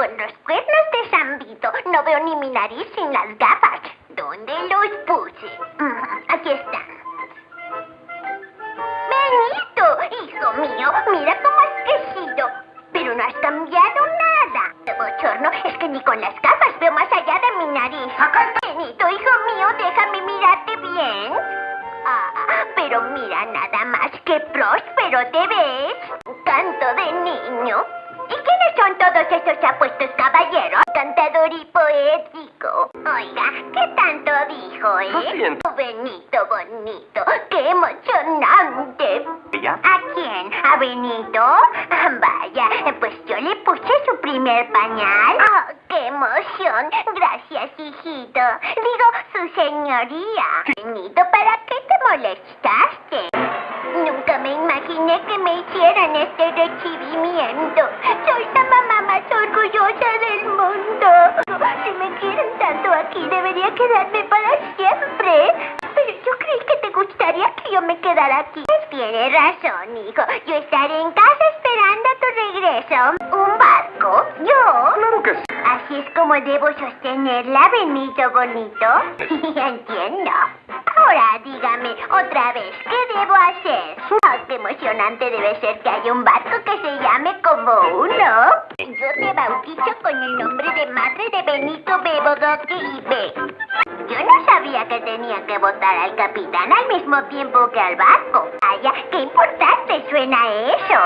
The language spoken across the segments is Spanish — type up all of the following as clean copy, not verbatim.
por los cuernos de San Vito. No veo ni mi nariz sin las gafas. ¿Dónde los puse? Aquí están. Benito, hijo mío, mira cómo has crecido. Pero no has cambiado nada. El bochorno es que ni con las gafas veo más allá de mi nariz. Benito, hijo mío, déjame mirarte bien. Pero mira nada más que próspero te ves. Canto de niño. ¿Y quiénes son todos esos apuestos caballeros? Cantador y poético. Oiga, ¿qué tanto dijo, Lo siento. Benito bonito, qué emocionante. ¿Ella? ¿A quién? ¿A Benito? Vaya, pues yo le puse su primer pañal. ¡Oh, qué emoción! Gracias, hijito. Digo, su señoría. Benito, ¿para qué te molestaste? Nunca me imaginé que me hicieran este recibimiento. Soy la mamá más orgullosa del mundo. Si me quieren tanto aquí, debería quedarme para siempre. Pero yo creí que te gustaría que yo me quedara aquí. Tienes razón, hijo. Yo estaré en casa esperando tu regreso. ¿Un barco? ¿Yo? Claro que sí. Así es como debo sostenerla, Benito bonito. Entiendo. Ahora dígame otra vez, ¿qué debo hacer? Oh, qué emocionante debe ser que haya un barco que se llame como uno. Yo te bautizo con el nombre de madre de Benito Bebodoque y B. Yo no sabía que tenía que votar al capitán al mismo tiempo que al barco. Vaya, qué importante suena eso.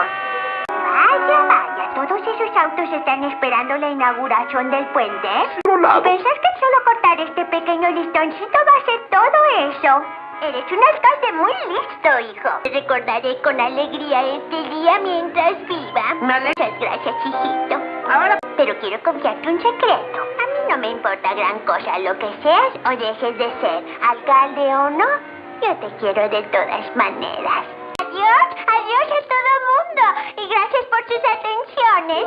Vaya, todos esos autos están esperando la inauguración del puente. Volado. ¿Pensás que solo cortar este pequeño listoncito va a ser todo eso? Eres un alcalde muy listo, hijo. Te recordaré con alegría este día mientras viva. Muchas gracias, hijito. Ahora, Pero quiero confiarte un secreto. A mí no me importa gran cosa lo que seas o dejes de ser, alcalde o no. Yo te quiero de todas maneras. Adiós, adiós a todo mundo. Y gracias por sus atenciones.